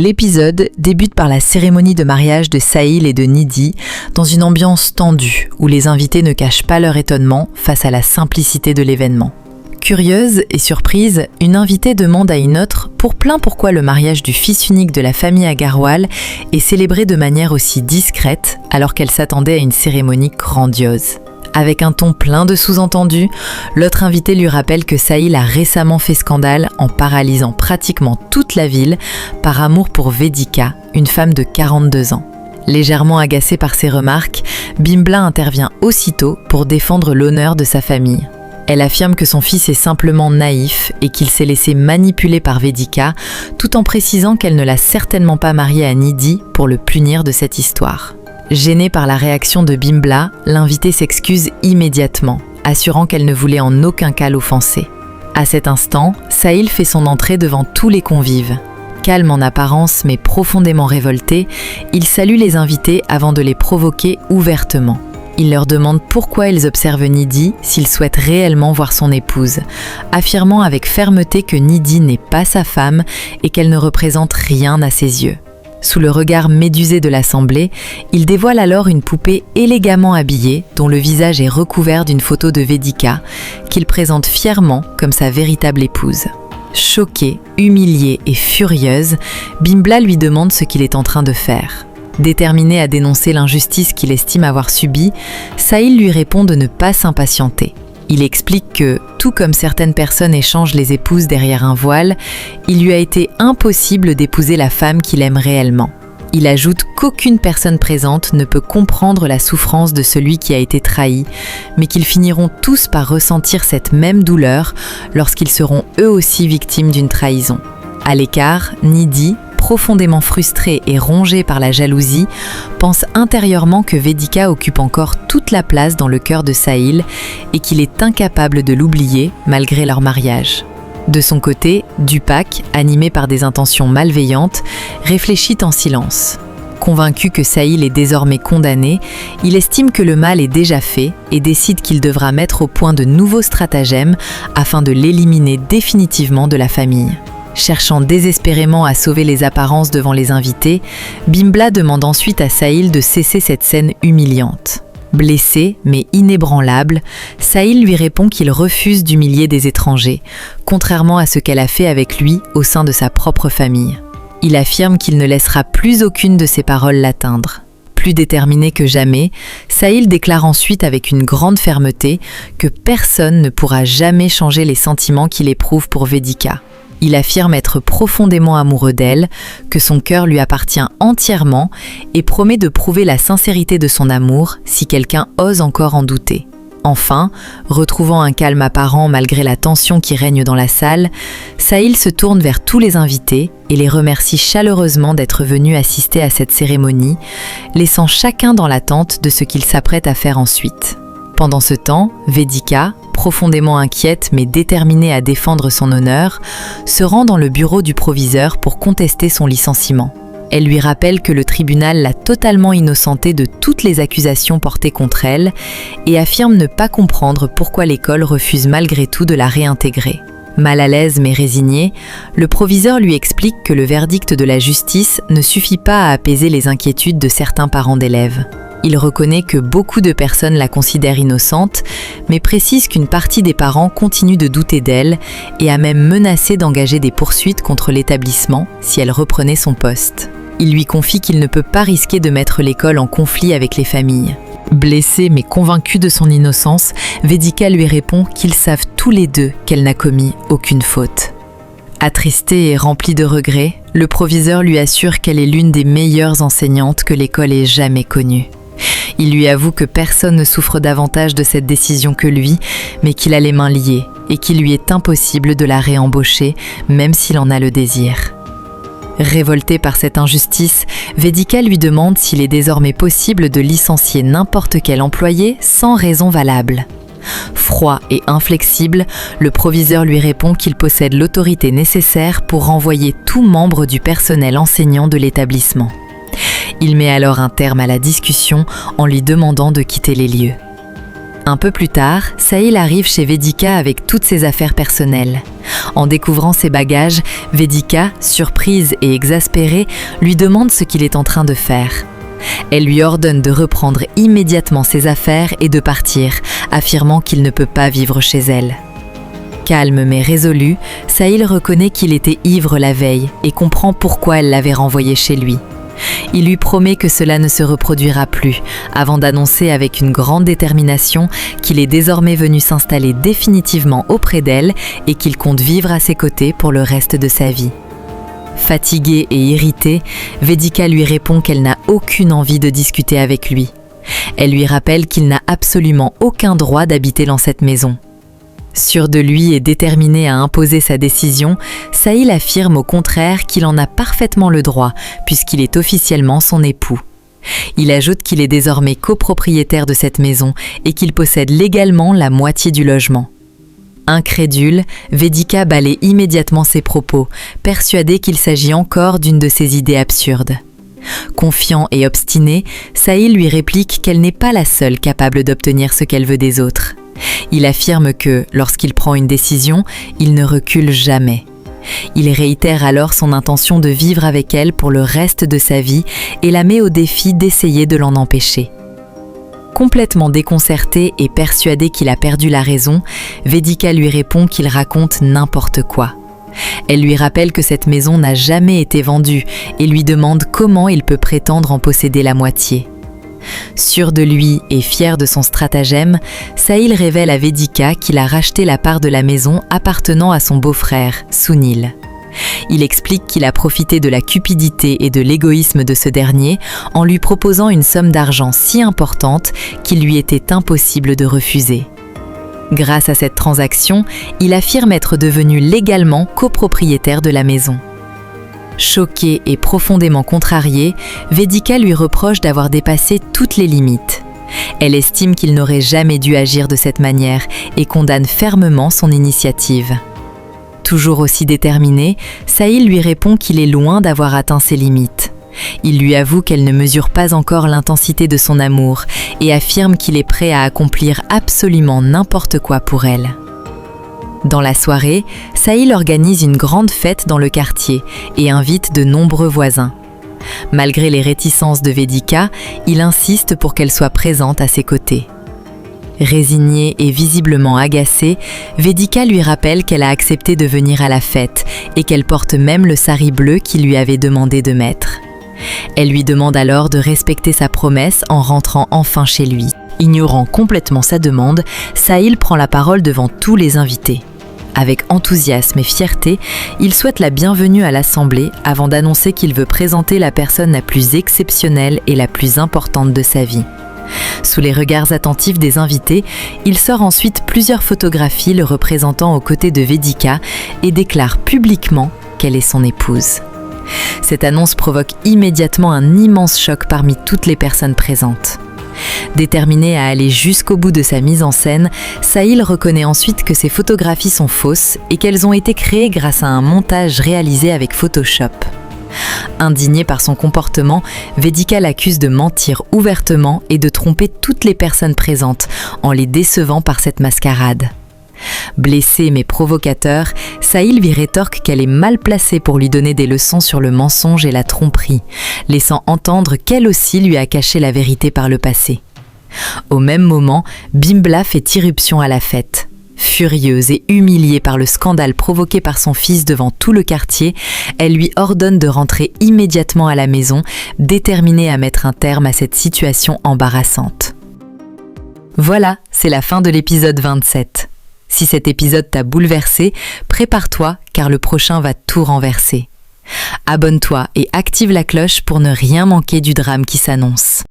L'épisode débute par la cérémonie de mariage de Sahil et de Nidhi dans une ambiance tendue où les invités ne cachent pas leur étonnement face à la simplicité de l'événement. Curieuse et surprise, une invitée demande à une autre pourquoi le mariage du fils unique de la famille Agarwal est célébré de manière aussi discrète alors qu'elle s'attendait à une cérémonie grandiose. Avec un ton plein de sous-entendus, l'autre invité lui rappelle que Sahil a récemment fait scandale en paralysant pratiquement toute la ville par amour pour Vedika, une femme de 42 ans. Légèrement agacée par ces remarques, Bimbla intervient aussitôt pour défendre l'honneur de sa famille. Elle affirme que son fils est simplement naïf et qu'il s'est laissé manipuler par Vedika, tout en précisant qu'elle ne l'a certainement pas marié à Nidhi pour le punir de cette histoire. Gênée par la réaction de Bimbla, l'invitée s'excuse immédiatement, assurant qu'elle ne voulait en aucun cas l'offenser. À cet instant, Sahil fait son entrée devant tous les convives. Calme en apparence mais profondément révolté, il salue les invités avant de les provoquer ouvertement. Il leur demande pourquoi ils observent Nidhi s'ils souhaitent réellement voir son épouse, affirmant avec fermeté que Nidhi n'est pas sa femme et qu'elle ne représente rien à ses yeux. Sous le regard médusé de l'assemblée, il dévoile alors une poupée élégamment habillée dont le visage est recouvert d'une photo de Vedika, qu'il présente fièrement comme sa véritable épouse. Choquée, humiliée et furieuse, Bimbla lui demande ce qu'il est en train de faire. Déterminé à dénoncer l'injustice qu'il estime avoir subie, Sahil lui répond de ne pas s'impatienter. Il explique que, tout comme certaines personnes échangent les épouses derrière un voile, il lui a été impossible d'épouser la femme qu'il aime réellement. Il ajoute qu'aucune personne présente ne peut comprendre la souffrance de celui qui a été trahi, mais qu'ils finiront tous par ressentir cette même douleur lorsqu'ils seront eux aussi victimes d'une trahison. À l'écart, Nidhi, profondément frustrée et rongée par la jalousie, pense intérieurement que Vedika occupe encore toute la place dans le cœur de Sahil et qu'il est incapable de l'oublier malgré leur mariage. De son côté, Dupak, animé par des intentions malveillantes, réfléchit en silence. Convaincu que Sahil est désormais condamné, il estime que le mal est déjà fait et décide qu'il devra mettre au point de nouveaux stratagèmes afin de l'éliminer définitivement de la famille. Cherchant désespérément à sauver les apparences devant les invités, Bimbla demande ensuite à Sahil de cesser cette scène humiliante. Blessé, mais inébranlable, Sahil lui répond qu'il refuse d'humilier des étrangers, contrairement à ce qu'elle a fait avec lui au sein de sa propre famille. Il affirme qu'il ne laissera plus aucune de ses paroles l'atteindre. Plus déterminé que jamais, Sahil déclare ensuite avec une grande fermeté que personne ne pourra jamais changer les sentiments qu'il éprouve pour Vedika. Il affirme être profondément amoureux d'elle, que son cœur lui appartient entièrement et promet de prouver la sincérité de son amour si quelqu'un ose encore en douter. Enfin, retrouvant un calme apparent malgré la tension qui règne dans la salle, Sahil se tourne vers tous les invités et les remercie chaleureusement d'être venus assister à cette cérémonie, laissant chacun dans l'attente de ce qu'il s'apprête à faire ensuite. Pendant ce temps, Vedika, profondément inquiète mais déterminée à défendre son honneur, se rend dans le bureau du proviseur pour contester son licenciement. Elle lui rappelle que le tribunal l'a totalement innocentée de toutes les accusations portées contre elle et affirme ne pas comprendre pourquoi l'école refuse malgré tout de la réintégrer. Mal à l'aise mais résigné, le proviseur lui explique que le verdict de la justice ne suffit pas à apaiser les inquiétudes de certains parents d'élèves. Il reconnaît que beaucoup de personnes la considèrent innocente, mais précise qu'une partie des parents continue de douter d'elle et a même menacé d'engager des poursuites contre l'établissement si elle reprenait son poste. Il lui confie qu'il ne peut pas risquer de mettre l'école en conflit avec les familles. Blessé mais convaincu de son innocence, Vedika lui répond qu'ils savent tous les deux qu'elle n'a commis aucune faute. Attristée et remplie de regrets, le proviseur lui assure qu'elle est l'une des meilleures enseignantes que l'école ait jamais connue. Il lui avoue que personne ne souffre davantage de cette décision que lui, mais qu'il a les mains liées et qu'il lui est impossible de la réembaucher, même s'il en a le désir. Révolté par cette injustice, Vedika lui demande s'il est désormais possible de licencier n'importe quel employé sans raison valable. Froid et inflexible, le proviseur lui répond qu'il possède l'autorité nécessaire pour renvoyer tout membre du personnel enseignant de l'établissement. Il met alors un terme à la discussion en lui demandant de quitter les lieux. Un peu plus tard, Sahil arrive chez Vedika avec toutes ses affaires personnelles. En découvrant ses bagages, Vedika, surprise et exaspérée, lui demande ce qu'il est en train de faire. Elle lui ordonne de reprendre immédiatement ses affaires et de partir, affirmant qu'il ne peut pas vivre chez elle. Calme mais résolu, Sahil reconnaît qu'il était ivre la veille et comprend pourquoi elle l'avait renvoyé chez lui. Il lui promet que cela ne se reproduira plus, avant d'annoncer avec une grande détermination qu'il est désormais venu s'installer définitivement auprès d'elle et qu'il compte vivre à ses côtés pour le reste de sa vie. Fatiguée et irritée, Vedika lui répond qu'elle n'a aucune envie de discuter avec lui. Elle lui rappelle qu'il n'a absolument aucun droit d'habiter dans cette maison. Sûr de lui et déterminé à imposer sa décision, Sahil affirme au contraire qu'il en a parfaitement le droit puisqu'il est officiellement son époux. Il ajoute qu'il est désormais copropriétaire de cette maison et qu'il possède légalement la moitié du logement. Incrédule, Vedika balaie immédiatement ses propos, persuadé qu'il s'agit encore d'une de ses idées absurdes. Confiant et obstiné, Sahil lui réplique qu'elle n'est pas la seule capable d'obtenir ce qu'elle veut des autres. Il affirme que, lorsqu'il prend une décision, il ne recule jamais. Il réitère alors son intention de vivre avec elle pour le reste de sa vie et la met au défi d'essayer de l'en empêcher. Complètement déconcerté et persuadé qu'il a perdu la raison, Vedika lui répond qu'il raconte n'importe quoi. Elle lui rappelle que cette maison n'a jamais été vendue et lui demande comment il peut prétendre en posséder la moitié. Sûr de lui et fier de son stratagème, Sahil révèle à Vedika qu'il a racheté la part de la maison appartenant à son beau-frère, Sunil. Il explique qu'il a profité de la cupidité et de l'égoïsme de ce dernier en lui proposant une somme d'argent si importante qu'il lui était impossible de refuser. Grâce à cette transaction, il affirme être devenu légalement copropriétaire de la maison. Choquée et profondément contrariée, Vedika lui reproche d'avoir dépassé toutes les limites. Elle estime qu'il n'aurait jamais dû agir de cette manière et condamne fermement son initiative. Toujours aussi déterminé, Sahil lui répond qu'il est loin d'avoir atteint ses limites. Il lui avoue qu'elle ne mesure pas encore l'intensité de son amour et affirme qu'il est prêt à accomplir absolument n'importe quoi pour elle. Dans la soirée, Sahil organise une grande fête dans le quartier et invite de nombreux voisins. Malgré les réticences de Vedika, il insiste pour qu'elle soit présente à ses côtés. Résignée et visiblement agacée, Vedika lui rappelle qu'elle a accepté de venir à la fête et qu'elle porte même le sari bleu qu'il lui avait demandé de mettre. Elle lui demande alors de respecter sa promesse en rentrant enfin chez lui. Ignorant complètement sa demande, Sahil prend la parole devant tous les invités. Avec enthousiasme et fierté, il souhaite la bienvenue à l'Assemblée avant d'annoncer qu'il veut présenter la personne la plus exceptionnelle et la plus importante de sa vie. Sous les regards attentifs des invités, il sort ensuite plusieurs photographies le représentant aux côtés de Vedika et déclare publiquement qu'elle est son épouse. Cette annonce provoque immédiatement un immense choc parmi toutes les personnes présentes. Déterminé à aller jusqu'au bout de sa mise en scène, Sahil reconnaît ensuite que ces photographies sont fausses et qu'elles ont été créées grâce à un montage réalisé avec Photoshop. Indignée par son comportement, Vedika l'accuse de mentir ouvertement et de tromper toutes les personnes présentes en les décevant par cette mascarade. Blessé mais provocateur, Sahil lui rétorque qu'elle est mal placée pour lui donner des leçons sur le mensonge et la tromperie, laissant entendre qu'elle aussi lui a caché la vérité par le passé. Au même moment, Bimbla fait irruption à la fête. Furieuse et humiliée par le scandale provoqué par son fils devant tout le quartier, elle lui ordonne de rentrer immédiatement à la maison, déterminée à mettre un terme à cette situation embarrassante. Voilà, c'est la fin de l'épisode 27. Si cet épisode t'a bouleversé, prépare-toi car le prochain va tout renverser. Abonne-toi et active la cloche pour ne rien manquer du drame qui s'annonce.